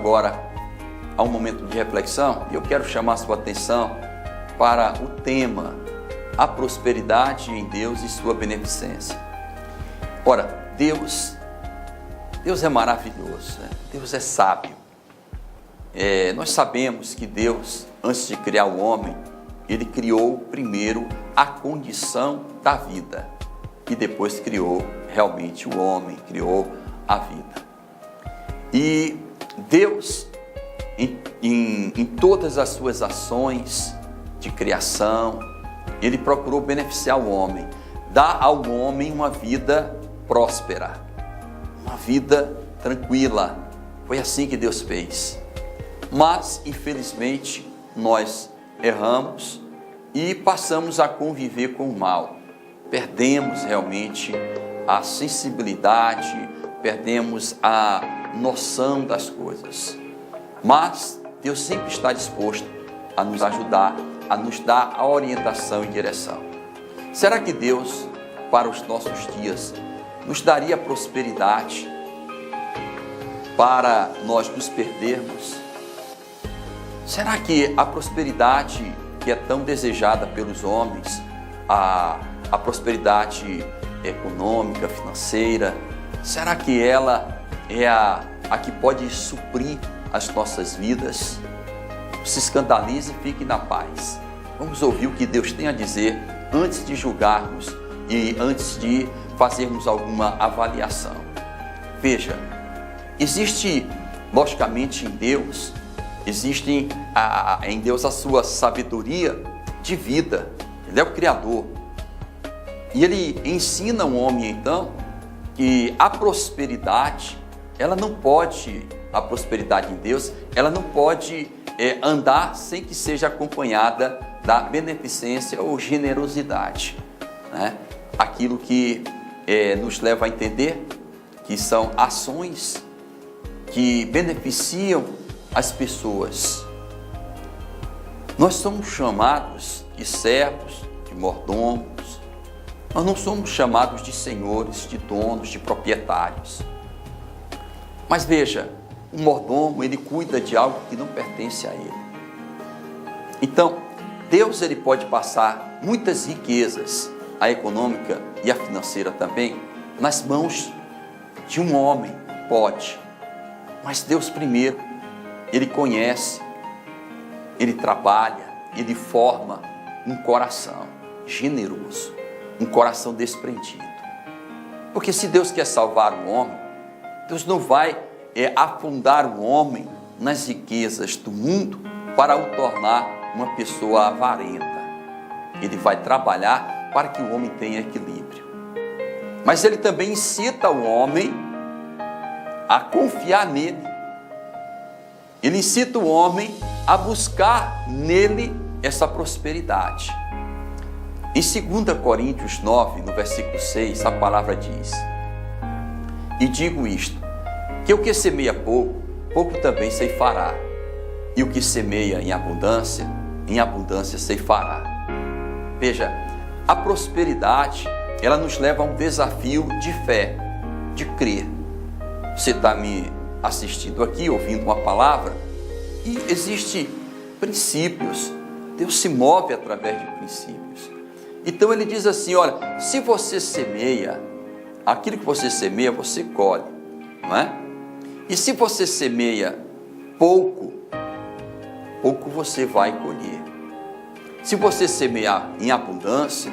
agora a um momento de reflexão e eu quero chamar a sua atenção para o tema: a prosperidade em Deus e sua beneficência. Ora, Deus é maravilhoso, né? Deus é sábio. Nós sabemos que Deus, antes de criar o homem, Ele criou primeiro a condição da vida e depois criou realmente o homem, criou a vida. E Deus, em todas as suas ações de criação, Ele procurou beneficiar o homem, dar ao homem uma vida próspera, uma vida tranquila. Foi assim que Deus fez. Mas, infelizmente, nós erramos e passamos a conviver com o mal. Perdemos realmente a sensibilidade, perdemos a noção das coisas. Mas Deus sempre está disposto a nos ajudar, a nos dar a orientação e direção. Será que Deus, para os nossos dias, nos daria prosperidade para nós nos perdermos? Será que a prosperidade que é tão desejada pelos homens, a prosperidade econômica, financeira, será que ela é a que pode suprir as nossas vidas? Não se escandalize e fique na paz. Vamos ouvir o que Deus tem a dizer antes de julgarmos e antes de fazermos alguma avaliação. Veja, existe, logicamente, em Deus a sua sabedoria de vida. Ele é o Criador. E Ele ensina o homem, então, que a prosperidade, a prosperidade em Deus, ela não pode andar sem que seja acompanhada da beneficência ou generosidade, né? Aquilo que nos leva a entender que são ações que beneficiam as pessoas. Nós somos chamados de servos, de mordomos. Nós não somos chamados de senhores, de donos, de proprietários. Mas veja, o mordomo, ele cuida de algo que não pertence a ele. Então, Deus, ele pode passar muitas riquezas, a econômica e a financeira também, nas mãos de um homem, pode. Mas Deus primeiro, Ele conhece, Ele trabalha, Ele forma um coração generoso, um coração desprendido. Porque se Deus quer salvar o homem, Deus não vai afundar o homem nas riquezas do mundo para o tornar uma pessoa avarenta. Ele vai trabalhar para que o homem tenha equilíbrio. Mas Ele também incita o homem a confiar nele. Ele incita o homem a buscar nele essa prosperidade. Em 2 Coríntios 9, no versículo 6, a palavra diz: e digo isto, que o que semeia pouco, pouco também ceifará, e o que semeia em abundância ceifará. Veja, a prosperidade, ela nos leva a um desafio de fé, de crer. Você está me assistindo aqui, ouvindo uma palavra, e existem princípios. Deus se move através de princípios. Então Ele diz assim, olha, se você semeia, aquilo que você semeia, você colhe, não é? E se você semeia pouco, pouco você vai colher. Se você semear em abundância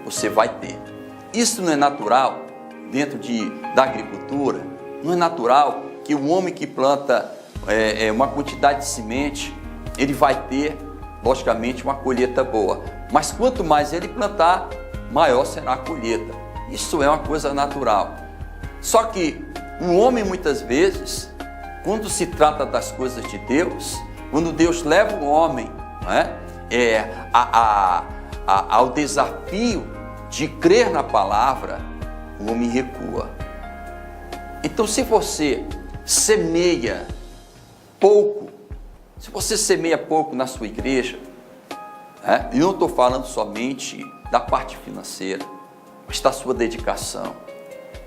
você vai ter. Isso não é natural dentro da agricultura? Não é natural que o homem que planta uma quantidade de semente, ele vai ter, logicamente, uma colheita boa. Mas quanto mais ele plantar, maior será a colheita. Isso é uma coisa natural. Só que o homem, muitas vezes, quando se trata das coisas de Deus, quando Deus leva o homem, ao desafio de crer na palavra, o homem recua. Então, se você semeia pouco, se você semeia pouco na sua igreja, e não estou falando somente da parte financeira, mas da sua dedicação,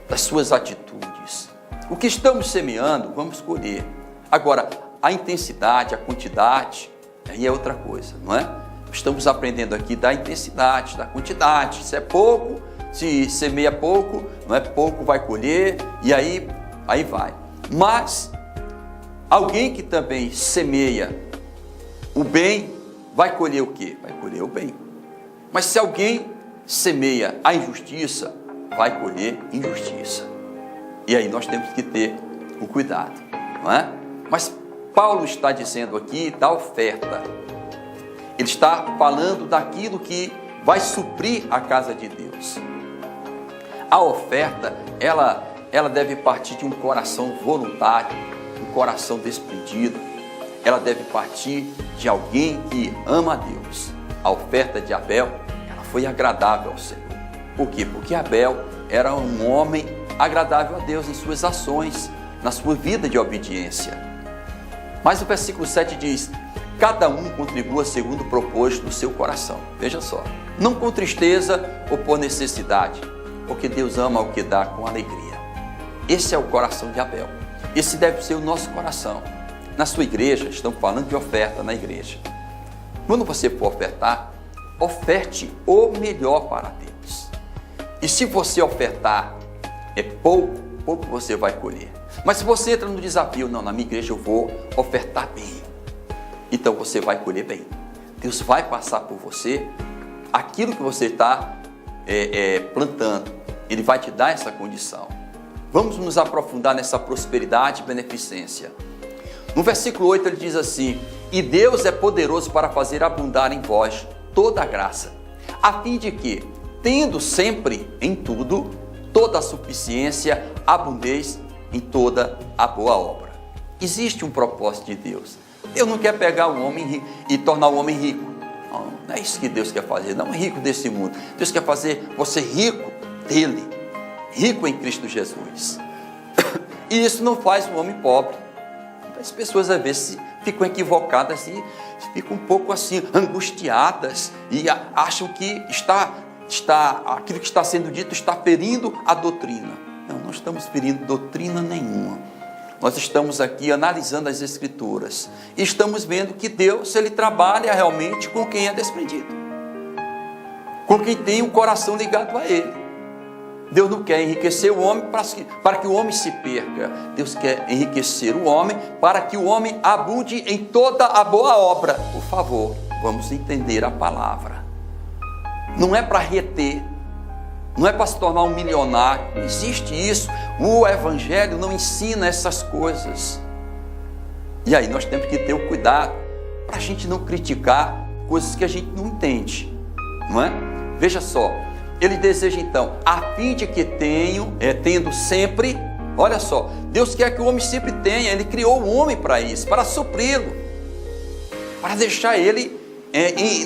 das suas atitudes, O que estamos semeando, vamos colher. Agora, a intensidade, a quantidade, aí é outra coisa, não é? Estamos aprendendo aqui da intensidade, da quantidade. Se é pouco, se semeia pouco, não é pouco, vai colher, e aí vai. Mas alguém que também semeia o bem, vai colher o quê? Vai colher o bem. Mas se alguém semeia a injustiça, vai colher injustiça. E aí nós temos que ter o cuidado, não é? Mas Paulo está dizendo aqui da oferta. Ele está falando daquilo que vai suprir a casa de Deus. A oferta, ela deve partir de um coração voluntário, um coração desprendido. Ela deve partir de alguém que ama a Deus. A oferta de Abel, ela foi agradável ao Senhor. Por quê? Porque Abel era um homem agradável a Deus em suas ações, na sua vida de obediência. Mas o versículo 7 diz: cada um contribua segundo o propósito do seu coração. Veja só, não com tristeza ou por necessidade, porque Deus ama o que dá com alegria. Esse é o coração de Abel. Esse deve ser o nosso coração. Na sua igreja, estamos falando de oferta na igreja. Quando você for ofertar, oferte o melhor para Deus. E se você ofertar pouco você vai colher. Mas se você entra no desafio, não, na minha igreja eu vou ofertar bem, então você vai colher bem. Deus vai passar por você aquilo que você está plantando. Ele vai te dar essa condição. Vamos nos aprofundar nessa prosperidade e beneficência. No versículo 8 ele diz assim: e Deus é poderoso para fazer abundar em vós toda a graça, a fim de que, tendo sempre em tudo toda a suficiência, abundeis em toda a boa obra. Existe um propósito de Deus. Deus não quer pegar o homem rico e tornar o homem rico. Não é isso que Deus quer fazer, não é rico desse mundo. Deus quer fazer você rico dele, rico em Cristo Jesus. E isso não faz o homem pobre. As pessoas às vezes ficam equivocadas e ficam um pouco assim, angustiadas, e acham que aquilo que está sendo dito está ferindo a doutrina. Não estamos ferindo doutrina nenhuma. Nós estamos aqui analisando as Escrituras e estamos vendo que Deus, Ele trabalha realmente com quem é desprendido, com quem tem o coração ligado a Ele. Deus não quer enriquecer o homem para que o homem se perca. Deus quer enriquecer o homem para que o homem abunde em toda a boa obra. Por favor, vamos entender a palavra. Não é para reter, não é para se tornar um milionário. Não existe isso. O Evangelho não ensina essas coisas. E aí nós temos que ter o cuidado para a gente não criticar coisas que a gente não entende, não é? Veja só, ele deseja então, a fim de que tendo sempre, olha só, Deus quer que o homem sempre tenha. Ele criou o homem para isso, para supri-lo, para deixar ele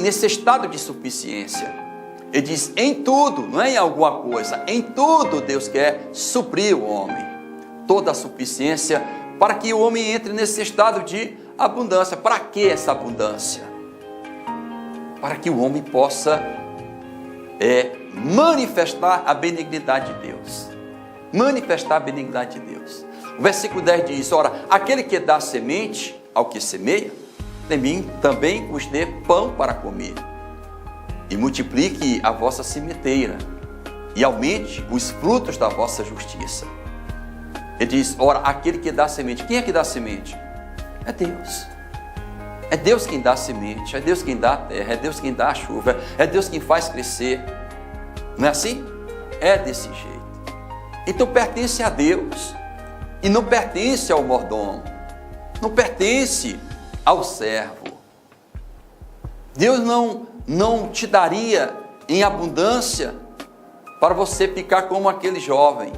nesse estado de suficiência. Ele diz em tudo, não é em alguma coisa, em tudo Deus quer suprir o homem, toda a suficiência, para que o homem entre nesse estado de abundância. Para que essa abundância? Para que o homem possa manifestar a benignidade de Deus. Manifestar a benignidade de Deus. O versículo 10 diz: ora, aquele que dá semente ao que semeia, também vos dê pão para comer, e multiplique a vossa sementeira, e aumente os frutos da vossa justiça. Ele diz: ora, aquele que dá semente. Quem é que dá semente? É Deus. É Deus quem dá semente, é Deus quem dá a terra, é Deus quem dá a chuva, é Deus quem faz crescer. Não é assim? É desse jeito. Então pertence a Deus e não pertence ao mordomo, não pertence ao servo. Deus não te daria em abundância para você ficar como aquele jovem,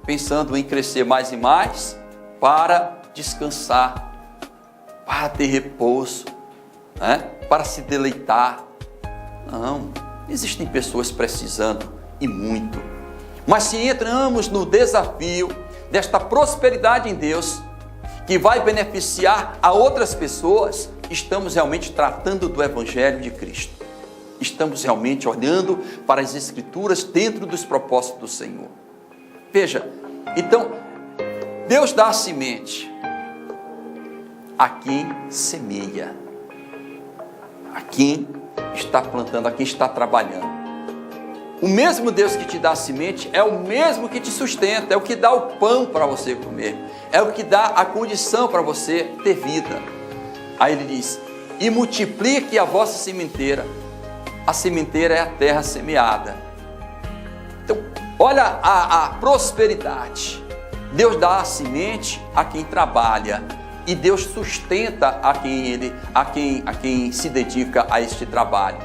pensando em crescer mais e mais para descansar, para ter repouso, né? Para se deleitar. Não, existem pessoas precisando e muito. Mas se entramos no desafio desta prosperidade em Deus, que vai beneficiar a outras pessoas, estamos realmente tratando do Evangelho de Cristo. Estamos realmente olhando para as Escrituras dentro dos propósitos do Senhor. Veja, então, Deus dá a semente a quem semeia, a quem está plantando, a quem está trabalhando. O mesmo Deus que te dá a semente é o mesmo que te sustenta, é o que dá o pão para você comer, é o que dá a condição para você ter vida. Aí ele diz: e multiplique a vossa sementeira. A sementeira é a terra semeada. Então, olha a prosperidade. Deus dá a semente a quem trabalha e Deus sustenta a quem se dedica a este trabalho.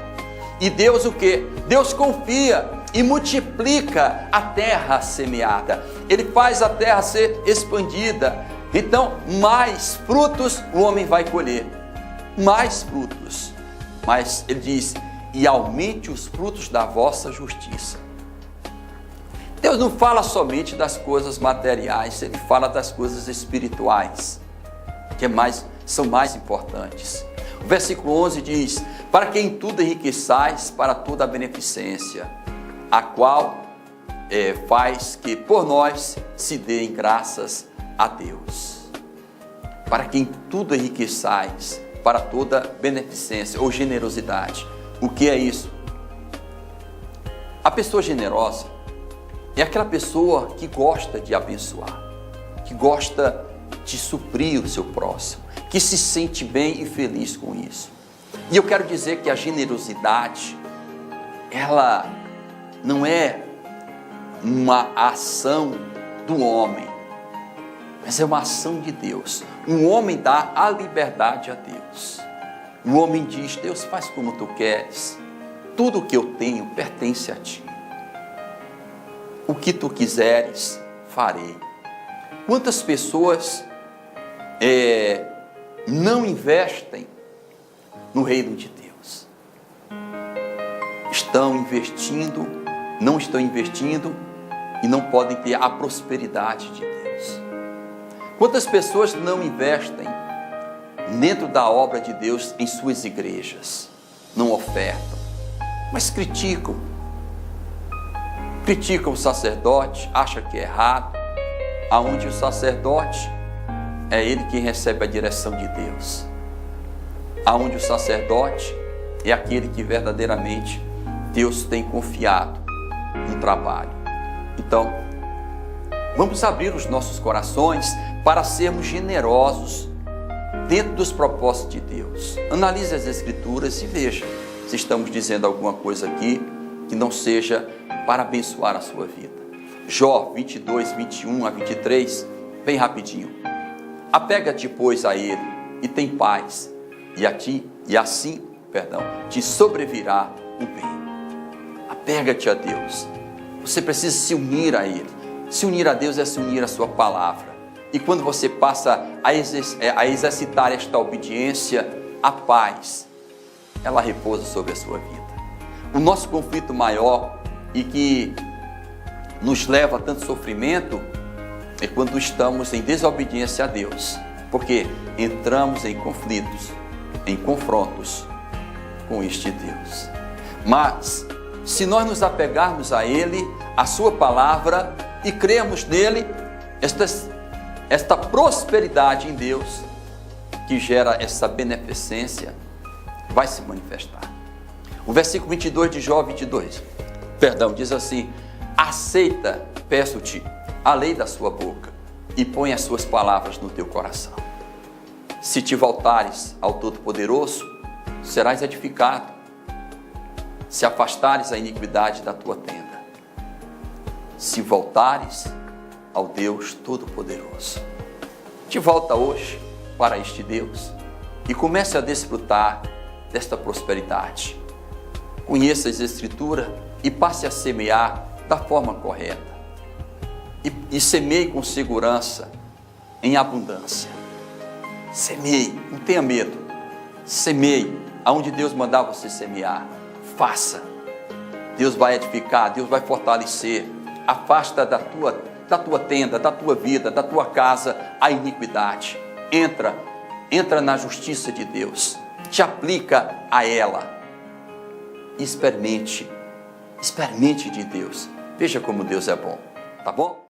E Deus o quê? Deus confia e multiplica a terra semeada. Ele faz a terra ser expandida. Então, mais frutos o homem vai colher. Mais frutos. Mas ele diz: e aumente os frutos da vossa justiça. Deus não fala somente das coisas materiais, Ele fala das coisas espirituais, que são mais importantes. O versículo 11 diz: para que em tudo enriqueçais para toda a beneficência, a qual faz que por nós se deem graças a Deus. Para que em tudo enriqueçais para toda beneficência ou generosidade. O que é isso? A pessoa generosa é aquela pessoa que gosta de abençoar, que gosta de suprir o seu próximo, que se sente bem e feliz com isso. E eu quero dizer que a generosidade, ela não é uma ação do homem, mas é uma ação de Deus. Um homem dá a liberdade a Deus. O homem diz: Deus, faz como tu queres, tudo o que eu tenho pertence a ti. O que tu quiseres, farei. Quantas pessoas não investem no reino de Deus? Não estão investindo e não podem ter a prosperidade de Deus. Quantas pessoas não investem dentro da obra de Deus em suas igrejas, não ofertam, mas criticam o sacerdote, acham que é errado, aonde o sacerdote é ele quem recebe a direção de Deus, aonde o sacerdote é aquele que verdadeiramente Deus tem confiado no trabalho. Então, vamos abrir os nossos corações para sermos generosos dentro dos propósitos de Deus. Analise as Escrituras e veja se estamos dizendo alguma coisa aqui que não seja para abençoar a sua vida. Jó 22, 21 a 23, bem rapidinho. Apega-te, pois, a Ele e tem paz, e assim te sobrevirá o bem. Apega-te a Deus. Você precisa se unir a Ele. Se unir a Deus é se unir à sua palavra. E quando você passa a exercitar esta obediência, a paz, ela repousa sobre a sua vida. O nosso conflito maior e que nos leva a tanto sofrimento é quando estamos em desobediência a Deus, porque entramos em conflitos, em confrontos com este Deus. Mas se nós nos apegarmos a Ele, a sua palavra, e cremos nele, esta prosperidade em Deus que gera essa beneficência vai se manifestar. O versículo 22 de Jó 22, diz assim: aceita, peço-te, a lei da sua boca e põe as suas palavras no teu coração. Se te voltares ao Todo-Poderoso, serás edificado. Se afastares a iniquidade da tua tenda. Se voltares ao Deus Todo-Poderoso. Te volta hoje para este Deus e comece a desfrutar desta prosperidade. Conheça as Escrituras e passe a semear da forma correta. E semeie com segurança, em abundância. Semeie, não tenha medo. Semeie aonde Deus mandar você semear. Faça. Deus vai edificar, Deus vai fortalecer. Afasta da tua tenda, da tua vida, da tua casa a iniquidade. Entra na justiça de Deus. Te aplica a ela. Experimente de Deus. Veja como Deus é bom. Tá bom?